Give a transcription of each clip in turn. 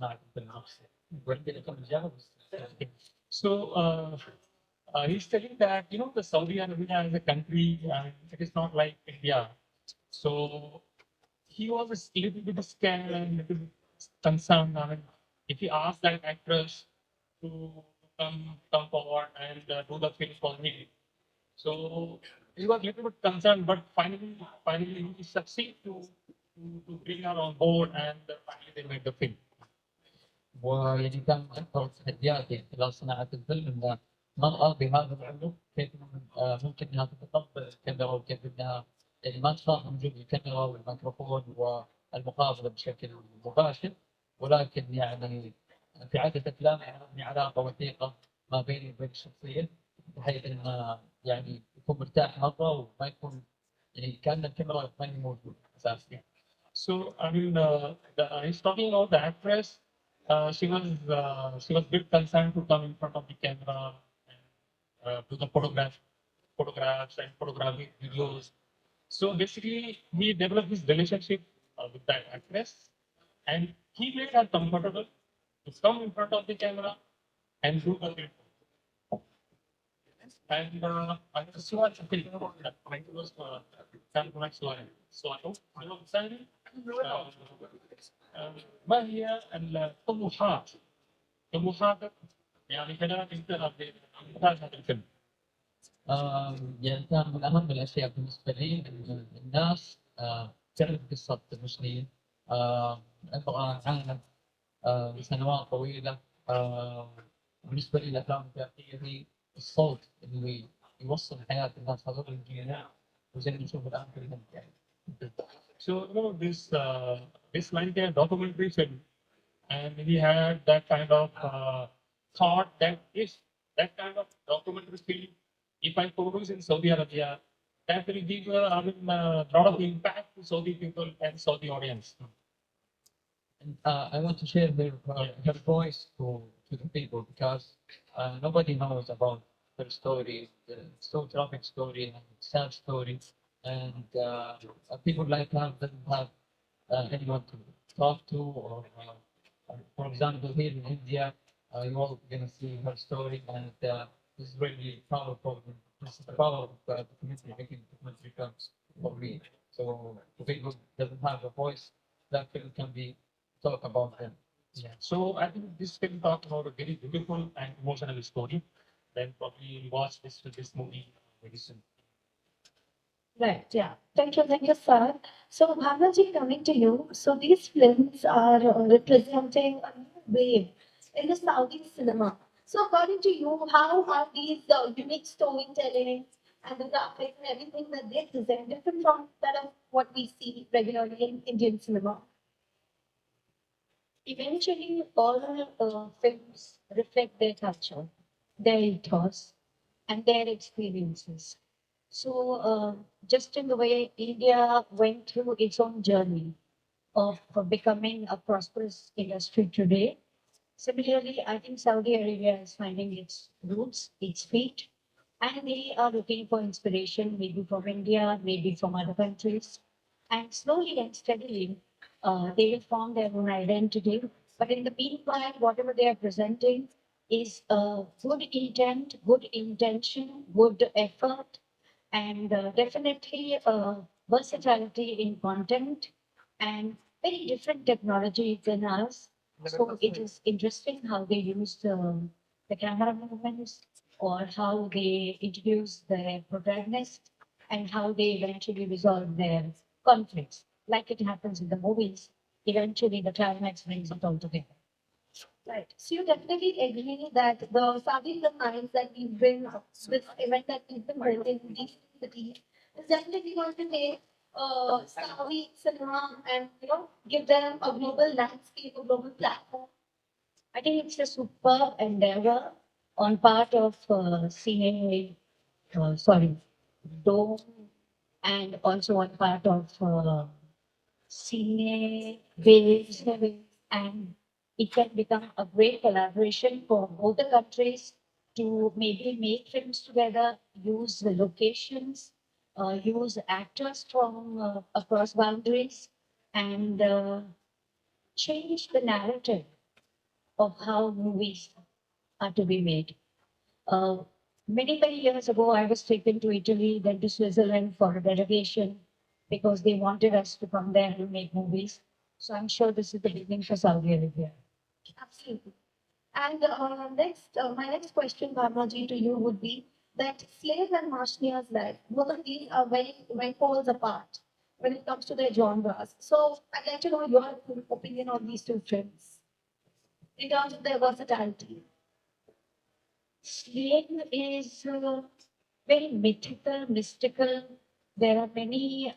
صناعة الفيلم نفسه. وعندي لكم إجابة بس. So he's telling that the Saudi Arabia as a country, it is not like India. So he was a little bit scared and little bit concerned. I mean, if he asked that actress to come forward and do the film for him, so he was a little bit concerned, but finally he succeeded to bring her on board, and finally they made the film. ويعني كان من أكبر التحديات يعني خلال صناعة الفيلم أن المرأة بهذا العمر كيف ممكن أنها تتقبل الكاميرا وكيف أنها يعني ما تخاف من وجود الكاميرا والميكروفون والمقابلة بشكل مباشر، ولكن يعني في عدة أفلام يبني علاقة وثيقة ما بيني وبين الشخصية بحيث أنه يعني يكون مرتاح مرة وما يكون يعني كأن الكاميرا ما هي موجودة أساسا. So I mean, he's talking about the actress. She was a bit concerned to come in front of the camera and do the photographs and photographic videos. So basically, he developed this relationship with that actress, and he made her comfortable to come in front of the camera and do the film. And I سؤال في كان هناك سؤال ثاني ما هي الطموحات طموحاتك يعني خلال إنتاج هذا الفيلم؟ يعني كان من أهم الأشياء بالنسبة لي إن الناس تعرف قصة المسلمين. امرأة عانت لسنوات طويلة. بالنسبة لي الأفلام التاريخية هي الصوت اللي يوصل حياة الناس هذول الجيلين وزي ما نشوف الآن في الهند يعني. So this 90 documentary film, and he had that kind of thought that if that kind of documentary film, if I produce in Saudi Arabia, that will give a lot of impact to Saudi people and Saudi audience. And I want to share her voice to the people because nobody knows about her story, the so traumatic story and sad story, and people like her doesn't have anyone to talk to. Or, for example, here in India, you're all gonna see her story, and this is really powerful. This is the power of documentary making documentary films for me. So for people who doesn't have a voice, that film can be talk about them. Yeah. So I think this film talk about a very beautiful and emotional story. Then probably watch this movie very soon. Right, yeah. Thank you, sir. So, Bhavnaji, coming to you. So, these films are representing a new wave in the Saudi cinema. So, according to you, how are these unique storytelling and the graphics and everything that they present different from that of what we see regularly in Indian cinema? Eventually, all films reflect their culture, their ethos, and their experiences. So, just in the way India went through its own journey of becoming a prosperous industry today, similarly, I think Saudi Arabia is finding its roots, its feet, and they are looking for inspiration, maybe from India, maybe from other countries. And slowly and steadily, they will form their own identity. But in the meanwhile, whatever they are presenting is good intent, good intention, good effort, and definitely versatility in content and very different technology than us. So it is interesting how they use the camera movements or how they introduce their protagonist and how they eventually resolve their conflicts. Like it happens in the movies, eventually the climax brings it all together. Right. So you definitely agree that the Saudi Times that we've been, this event that we've been holding in these cities is definitely going to take Saudi cinema and give them a global landscape, a global platform. I think it's a superb endeavor on part of CA, Dome, and also on part of CA, Waves, and it can become a great collaboration for both the countries to maybe make films together, use the locations, use actors from across boundaries, and change the narrative of how movies are to be made. Uh, many years ago, I was taken to Italy, then to Switzerland for a delegation because they wanted us to come there and make movies. So I'm sure this is the beginning for Saudi Arabia. Absolutely. And my next question, Bharmaji, to you would be that slave and Mashnia's life, both of these are very poles apart when it comes to their genres. So I'd like to know your opinion on these two films in terms of their versatility. Slave is very mythical, mystical. There are many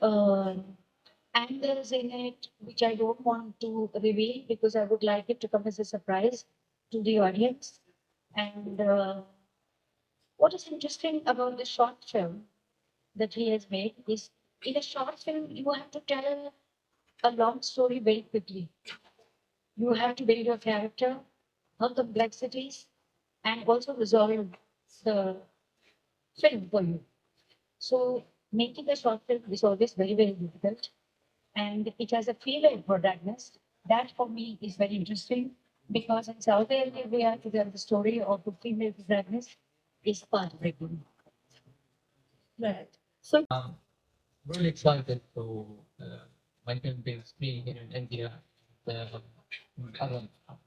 angles in it which I don't want to reveal because I would like it to come as a surprise to the audience. And what is interesting about the short film that he has made is in a short film, you have to tell a long story very quickly. You have to build your character, her complexities, and also resolve the film for you. So making a short film is always very difficult. And it has a female protagonist. That for me is very interesting because in Saudi Arabia, to tell the story of a female protagonist is heartbreaking. Right. So Really excited to my film being screened here in India, the other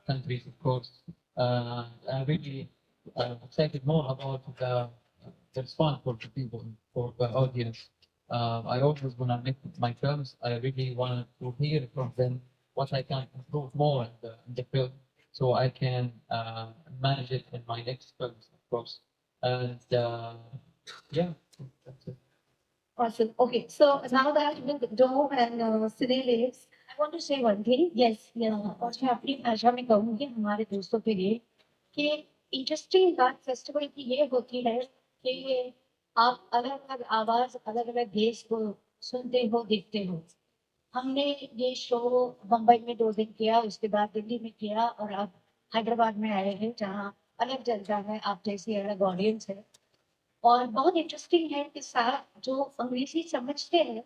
countries, of course. I'm really excited more about the response for the people, for the audience. I always, when I make my films, I really want to hear from them what I can improve more in the film, so I can manage it in my next films, of course. And yeah, that's it. awesome. Okay, so now that with Dome and Cine Lakes, I want to say one thing. Yes, yeah, और मैं अपनी भाषा में कहूँगी हमारे दोस्तों के लिए कि इंटरेस्टिंग बात फेस्टिवल की ये होती है कि आप अलग अलग आवाज अलग अलग देश को सुनते हो देखते हो हमने ये शो मुंबई में 2 दिन किया उसके बाद दिल्ली में किया और अब हैदराबाद में आए हैं जहाँ अलग जनता है आप जैसी अलग ऑडियंस है और बहुत इंटरेस्टिंग है कि साहब जो अंग्रेजी समझते हैं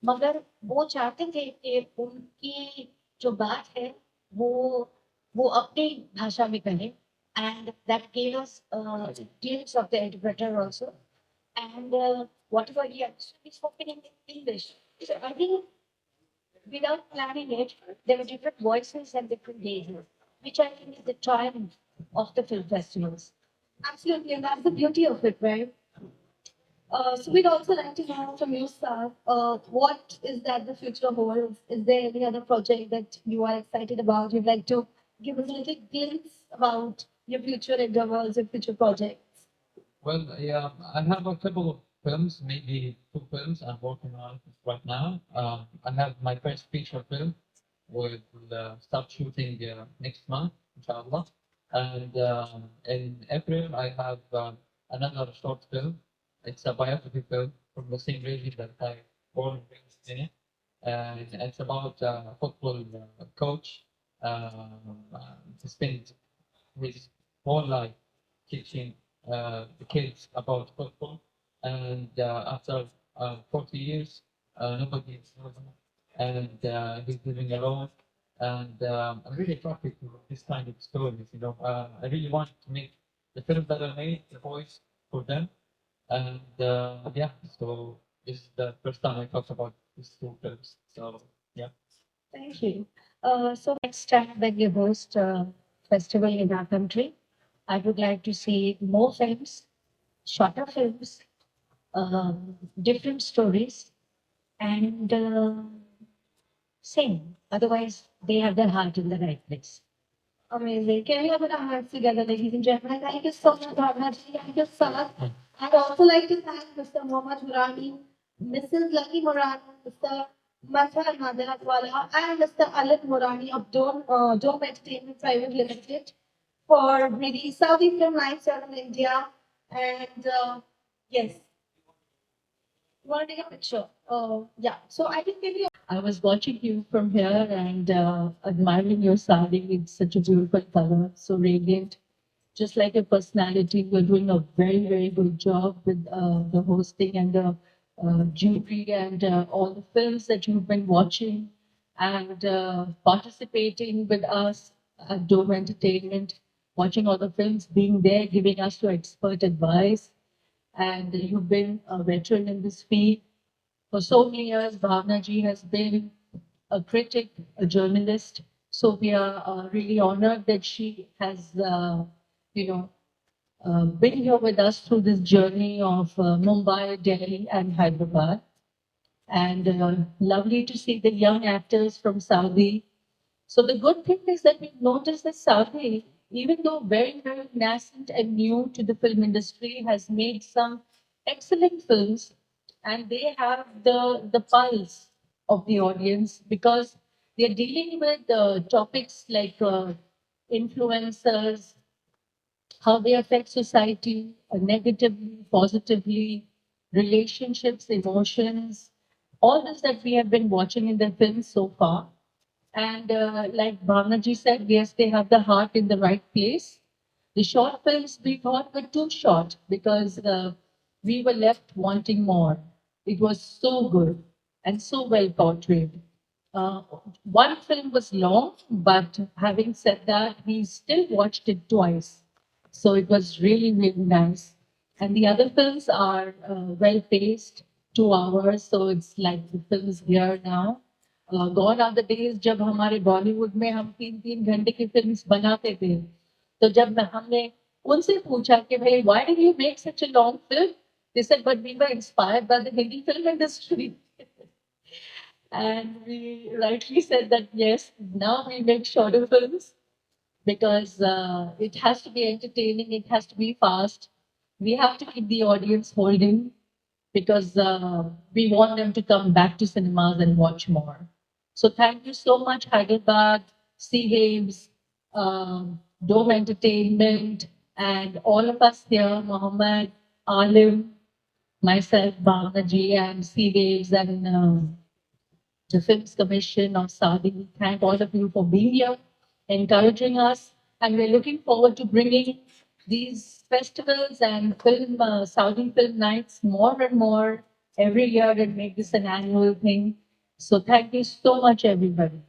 मगर वो चाहते थे कि उनकी जो बात है वो वो अपनी भाषा में कहें and that gave us glimpse of the interpreter also and whatever he understood is spoken in English. So I think without planning it, there were different voices and different gazes, which I think is the triumph of the film festivals. Absolutely, and that's the beauty of it, right? So we'd also like to know from you, sir, what is that the future holds? Is there any other project that you are excited about? You'd like to give us a little glimpse about your future endeavors, your future projects? Well, yeah, I have a couple of films, maybe 2 films I'm working on right now. I have my first feature film will start shooting next month, inshallah. And in April, I have another short film. It's a biography film from the same region that I born and raised in it. And it's about a football coach. He spent his whole life teaching the kids about football. And after 40 years, nobody knows him. And he's living alone. And I'm really attracted to this kind of stories. I really want to make the film that I made, the voice for them. And yeah, so this is the first time I talk about these 2 films. So yeah. Thank you. So next time when you host a festival in our country, I would like to see more films, shorter films, different stories, and sing. Otherwise, they have their heart in the right place. Amazing. Can we have our hands together, ladies and gentlemen? Thank you so much, Bhavna ji. Thank you so much. I'd also like to thank Mr. Mohammad Murani, Mrs. Lucky Murani, Mr. Mazhar Nadiratwala, and Mr. Alan Murani of Dome Entertainment Private Limited for bringing Saudi Film Lifestyle in India. And yes, you want to take a picture? Yeah. So I think maybe I was watching you from here and admiring your sari with such a beautiful color, so radiant, just like your personality. You're doing a very good job with the hosting and the jury and all the films that you've been watching and participating with us. at Dome Entertainment, watching all the films, being there, giving us your expert advice. And you've been a veteran in this field. For so many years, Bhavna ji has been a critic, a journalist. So we are really honored that she has, you know, been here with us through this journey of Mumbai, Delhi, and Hyderabad. And lovely to see the young actors from Saudi. So the good thing is that we've noticed that Saudi, even though very, very nascent and new to the film industry, has made some excellent films, and they have the pulse of the audience because they're dealing with topics like influencers, how they affect society negatively, positively, relationships, emotions, all this that we have been watching in the films so far. And like Bhavnaji said, yes, they have the heart in the right place. The short films we thought were too short because we were left wanting more. It was so good and so well portrayed. Uh, one film was long, but having said that, we still watched it twice. So it was really, really nice. And the other films are well paced, 2 hours. So it's like the film is here now. Gone are the days जब हमारे बॉलीवुड में हम 3-3 घंटे की film बनाते थे तो जब हमने उनसे पूछा कि भाई why did you make such a long film they said but we were inspired by the Hindi film industry and we rightly said that yes, now we make shorter films because it has to be entertaining, it has to be fast. We have to keep the audience holding because we want them to come back to cinemas and watch more. So thank you so much, Hyderabad, Sea Waves, Dome Entertainment, and all of us here, Mohammed, Alim, myself, Bhavna ji, and Sea Waves, and the Films Commission of Saudi. We thank all of you for being here, encouraging us, and we're looking forward to bringing these festivals and Saudi film nights more and more every year and make this an annual thing. So thank you so much, everybody.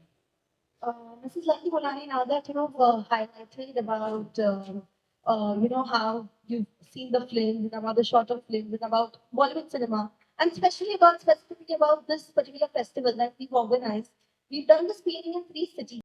Mrs. Lucky Bolani, now that highlighted about how you've seen the films and about the shorter films and about Bollywood cinema, and especially about specifically about this particular festival that we've organized. We've done the screening in 3 cities.